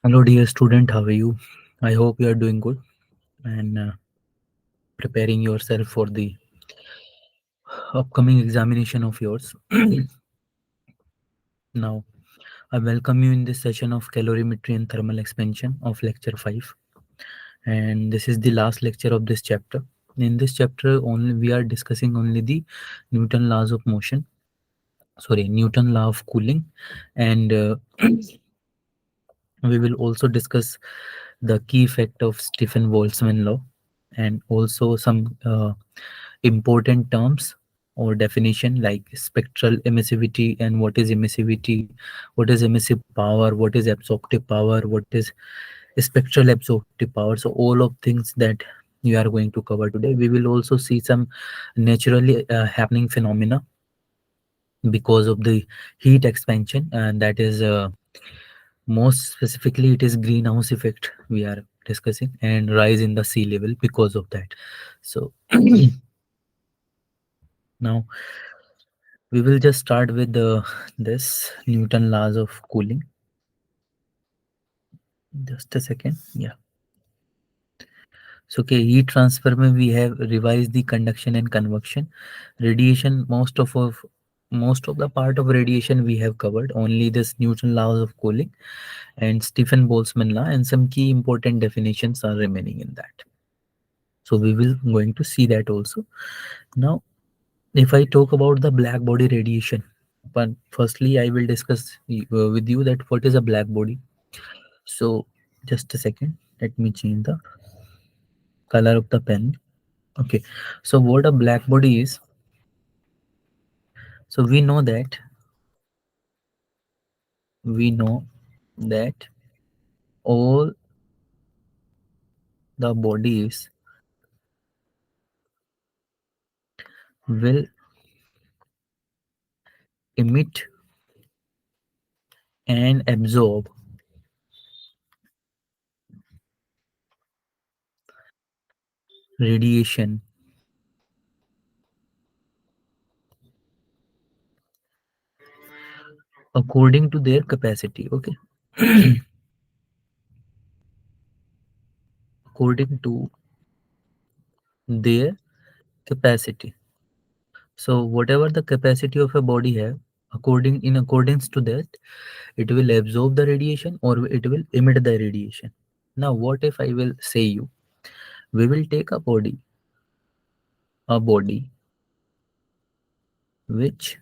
Hello, dear student. How are you? I hope you are doing good and preparing yourself for the upcoming examination of yours. Now, I welcome you in this session of calorimetry and thermal expansion of lecture 5. And this is the last lecture of this chapter. In this chapter, only we are discussing only the Newton laws of motion. Sorry, Newton law of cooling, and we will also discuss the key effect of Stephen Boltzmann law and also some important terms or definition like spectral emissivity and what is emissivity, what is emissive power, what is absorptive power, what is spectral absorptive power. So all of things that we are going to cover today. We will also see some naturally happening phenomena because of the heat expansion, and that is most specifically it is greenhouse effect we are discussing and rise in the sea level because of that. So now we will just start with the this Newton laws of cooling. Just a second. Yeah. So okay, heat transfer mein we have revised the conduction and convection. Radiation, most of the part of radiation we have covered. Only this Newton laws of cooling and Stephen Boltzmann law and some key important definitions are remaining in that. So we will going to see that also. Now, if I talk about the black body radiation, but firstly I will discuss with you that what is a black body. So just a second, let me change the color of the pen. Okay, so what a black body is, so we know that all the bodies will emit and absorb radiation according to their capacity. Okay, according to their capacity. So whatever the capacity of a body have, in accordance to that, it will absorb the radiation or it will emit the radiation. Now, what if I will say you, we will take a body which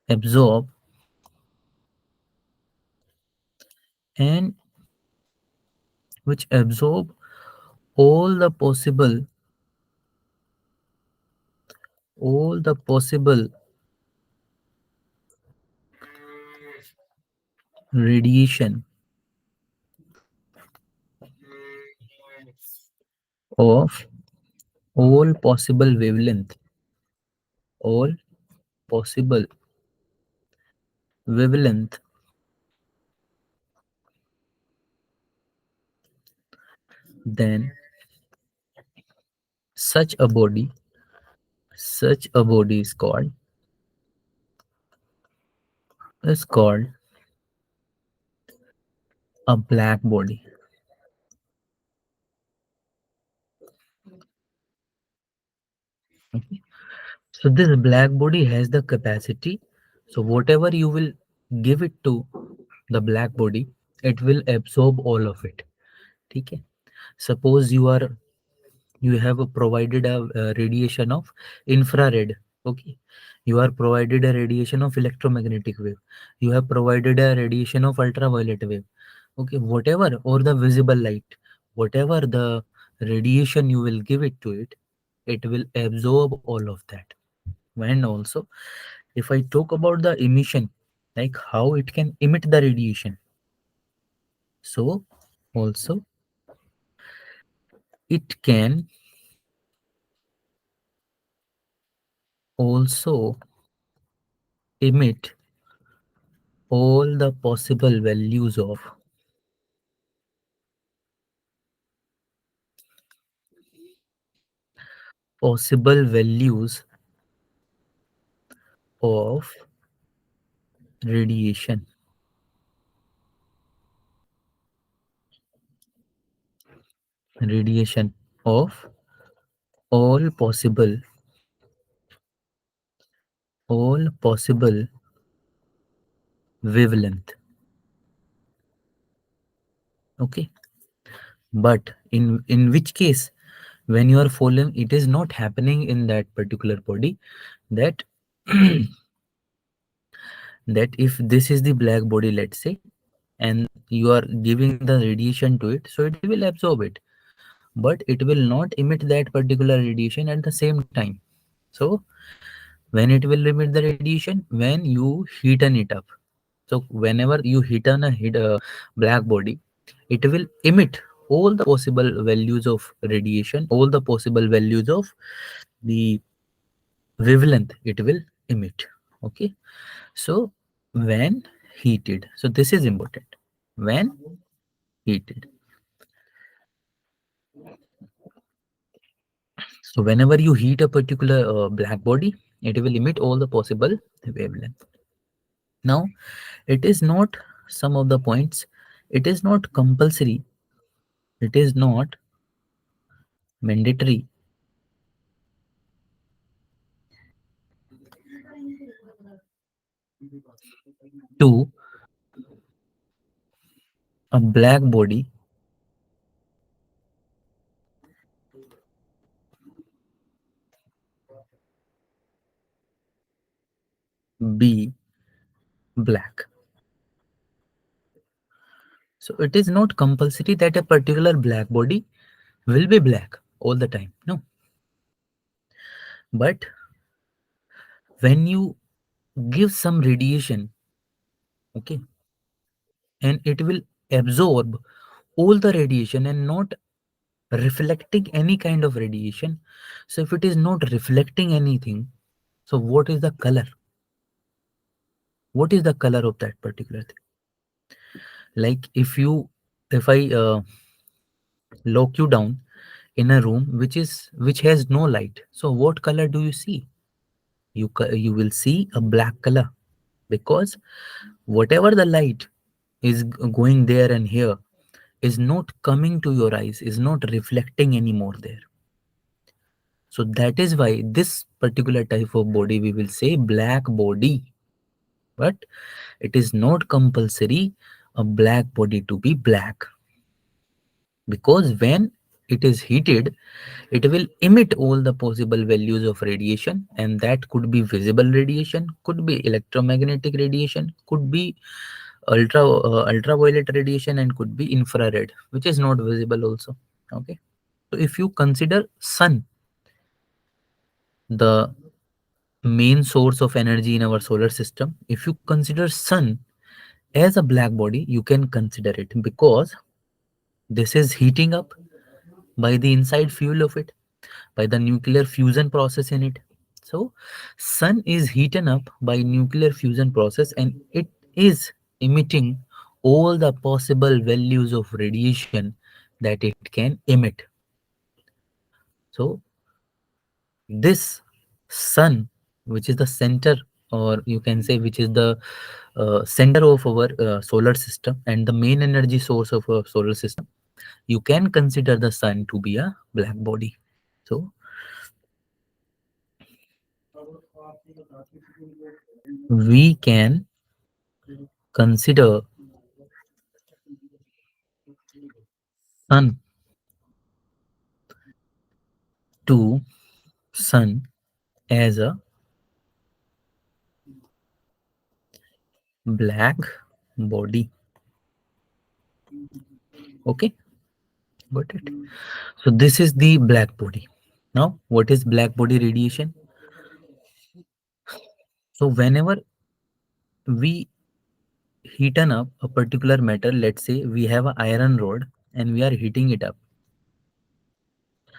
absorb and which absorb all the possible all the possible radiation of all possible wavelength, all possible wavelength, then such a body is called a black body. Okay. So this black body has the capacity. So whatever you will give it to the black body, it will absorb all of it. Okay. Suppose you have provided a radiation of infrared. Okay. You are provided a radiation of electromagnetic wave. You have provided a radiation of ultraviolet wave. Okay. Whatever or the visible light, whatever the radiation you will give it to it, it will absorb all of that. And also, if I talk about the emission, like how it can emit the radiation, so also it can also emit all the possible values of radiation. radiation of all possible all possible wavelength. Okay, but in which case, when you are falling, it is not happening in that particular body, that that if this is the black body, let's say, and you are giving the radiation to it, so it will absorb it, but it will not emit that particular radiation at the same time. So when it will emit the radiation, when you heaten it up. So whenever you heat a black body, it will emit all the possible values of radiation, all the possible values of the wavelength it will emit. Okay, so when heated, so this is important. When heated, so whenever you heat a particular black body, it will emit all the possible wavelength. Now, it is not some of the points, it is not compulsory, it is not mandatory to a black body be black. So it is not compulsory that a particular black body will be black all the time. No. But when you give some radiation, okay, and it will absorb all the radiation and not reflecting any kind of radiation. So if it is not reflecting anything, so what is the color? What is the color of that particular thing? Like if I lock you down in a room which has no light, so what color do you see? You will see a black color, because whatever the light is going there and here is not coming to your eyes, is not reflecting anymore there. So that is why this particular type of body we will say black body. But it is not compulsory a black body to be black, because when it is heated, it will emit all the possible values of radiation, and that could be visible radiation, could be electromagnetic radiation, could be ultraviolet radiation, and could be infrared, which is not visible also. Okay, so if you consider sun, the main source of energy in our solar system, if you consider sun as a black body, you can consider it, because this is heating up by the inside fuel of it, by the nuclear fusion process in it. So sun is heaten up by nuclear fusion process, and it is emitting all the possible values of radiation that it can emit. So this sun, which is the center, or you can say which is the center of our solar system and the main energy source of our solar system, you can consider the sun to be a black body. So we can consider sun to sun as a black body. Okay, got it. So this is the black body. Now what is black body radiation? So whenever we heaten up a particular metal, let's say we have an iron rod and we are heating it up.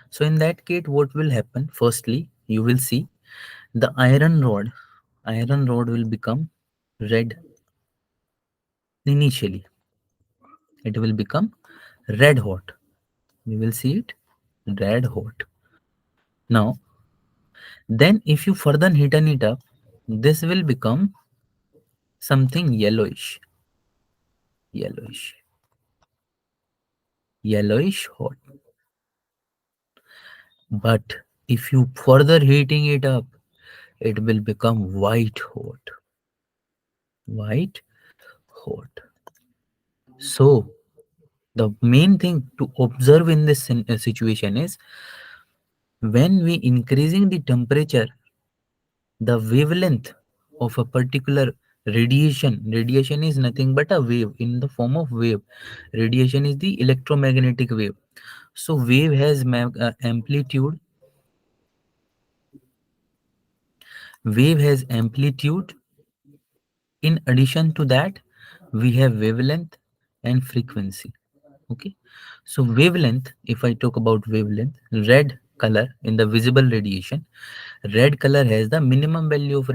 So in that case, what will happen? Firstly, you will see the iron rod will become red. Initially it will become red hot. We will see it red hot. Now then if you further heaten it up, this will become something yellowish, yellowish hot. But if you further heating it up, it will become white hot. White hot. So the main thing to observe in this situation is when we increasing the temperature, the wavelength of a particular radiation is nothing but a wave in the form of wave. Radiation is the electromagnetic wave. So wave has amplitude. Wave has amplitude. In addition to that, we have wavelength and frequency. Okay, so wavelength, if I talk about wavelength, red color in the visible radiation, red color has the minimum value of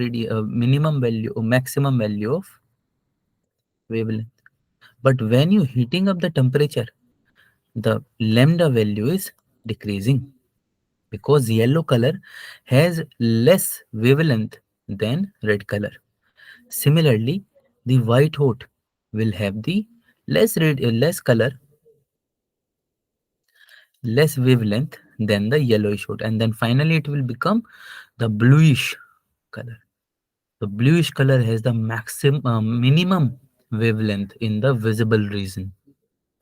minimum value or maximum value of wavelength. But when you heating up the temperature, the lambda value is decreasing because yellow color has less wavelength than red color. Similarly, the white hot will have the less color, less wavelength than the yellowish hot, and then finally it will become the bluish color. The bluish color has the maximum minimum wavelength in the visible region.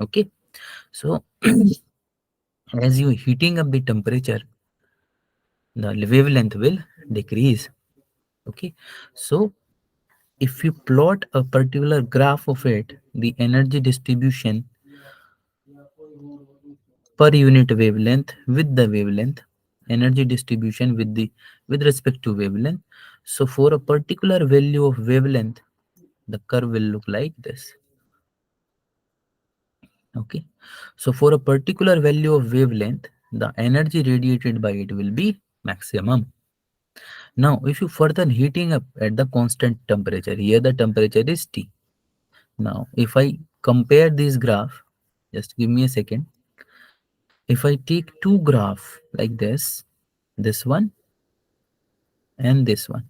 Okay, so as you heating up the temperature, the wavelength will decrease. Okay, so if you plot a particular graph of it, the energy distribution per unit wavelength with the wavelength, energy distribution with respect to wavelength. So for a particular value of wavelength, the curve will look like this. Okay, so for a particular value of wavelength, the energy radiated by it will be maximum. Now if you further heating up at the constant temperature, here the temperature is T. Now if I compare this graph, just give me a second. If I take two graph like this one and this one,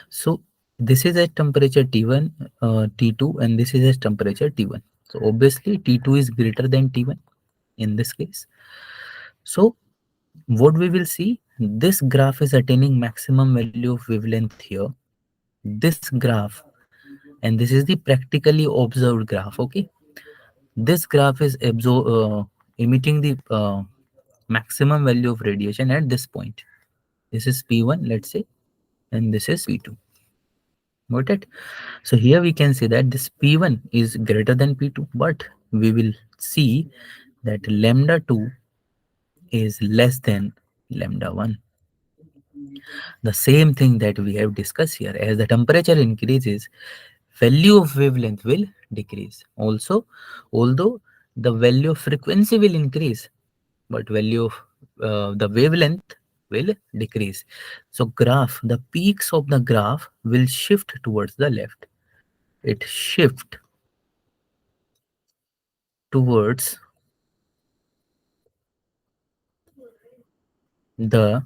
so this is at temperature T1, T2, and this is at temperature T1. So obviously T2 is greater than T1 in this case. So what we will see, this graph is attaining maximum value of wavelength here. This graph, and this is the practically observed graph. Okay, this graph is emitting the maximum value of radiation at this point. This is P1, let's say, and this is P2. Got it? So here we can say that this P1 is greater than P2, but we will see that lambda 2 is less than lambda 1. The same thing that we have discussed here. As the temperature increases, value of wavelength will decrease. Also, although the value of frequency will increase, but value of the wavelength will decrease. So graph, the peaks of the graph will shift towards the left. It shift towards the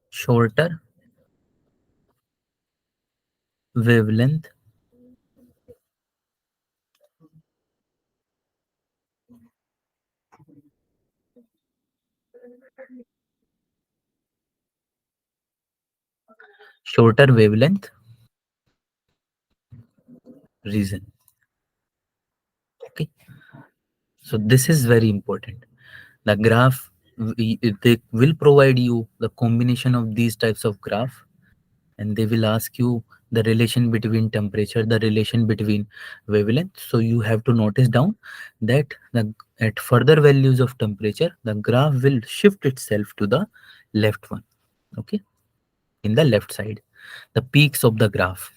shorter wavelength, shorter wavelength reason. Okay, so this is very important. The graph, they will provide you the combination of these types of graph, and they will ask you the relation between temperature, the relation between wavelength. So you have to notice down that at further values of temperature, the graph will shift itself to the left one. Okay, in the left side, the peaks of the graph.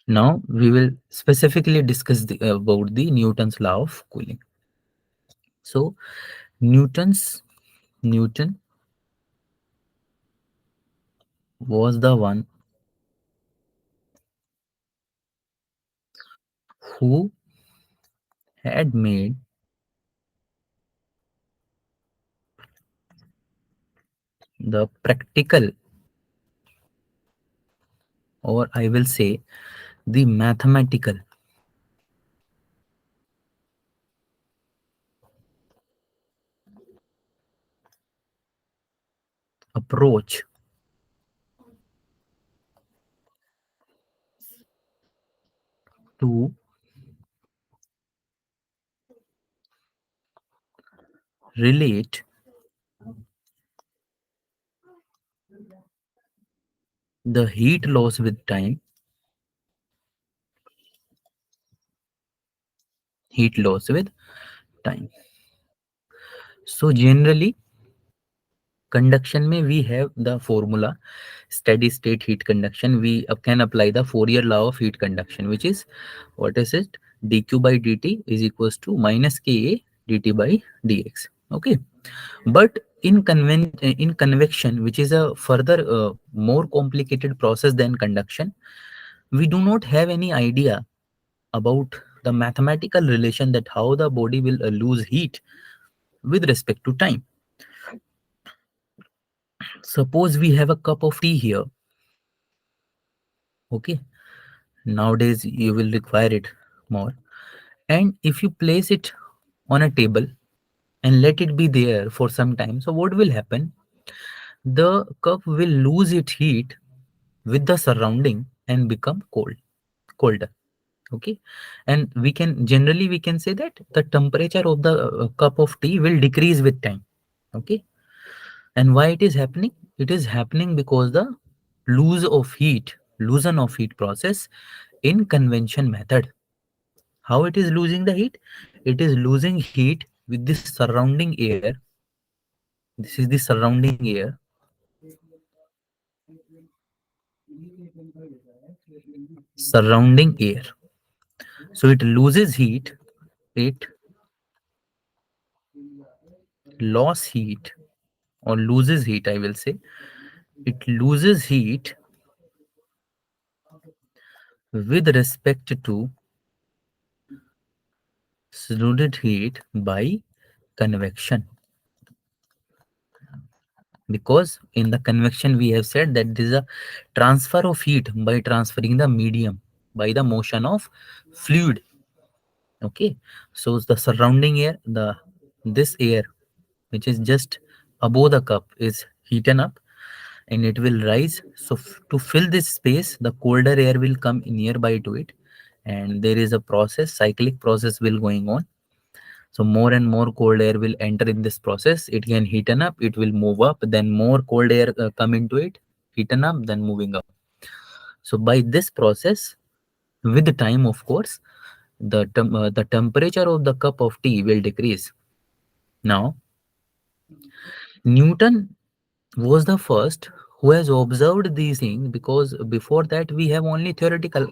Now we will specifically discuss about the Newton's law of cooling. So Newton was the one who had made the practical, or I will say the mathematical approach to relate the heat loss with time, heat loss with time. So generally, conduction may we have the formula steady state heat conduction. We can apply the Fourier law of heat conduction, which is what is it? dq by dt is equals to minus ka dt by dx. Okay, but in convection, which is a further more complicated process than conduction, we do not have any idea about the mathematical relation that how the body will lose heat with respect to time. Suppose we have a cup of tea here. Okay, nowadays you will require it more, and if you place it on a table and let it be there for some time, so what will happen? The cup will lose its heat with the surrounding and become colder. Okay, and we can generally we can say that the temperature of the cup of tea will decrease with time. Okay, and why it is happening? It is happening because the loosen of heat process in convention method. How it is losing the heat? It is losing heat with the surrounding air. This is the surrounding air, surrounding air. So it loses heat. It loss heat or loses heat, I will say. It loses heat with respect to solid heat by convection, because in the convection we have said that there is a transfer of heat by transferring the medium by the motion of fluid. Okay, so the surrounding air, the this air which is just above the cup is heaten up and it will rise. So to fill this space, the colder air will come nearby to it, and there is a process, cyclic process will going on. So more and more cold air will enter in this process. It can heaten up, it will move up, then more cold air come into it, heaten up, then moving up. So by this process, with the time, of course, the temperature of the cup of tea will decrease. Now, Newton was the first who has observed these things, because before that we have only theoretical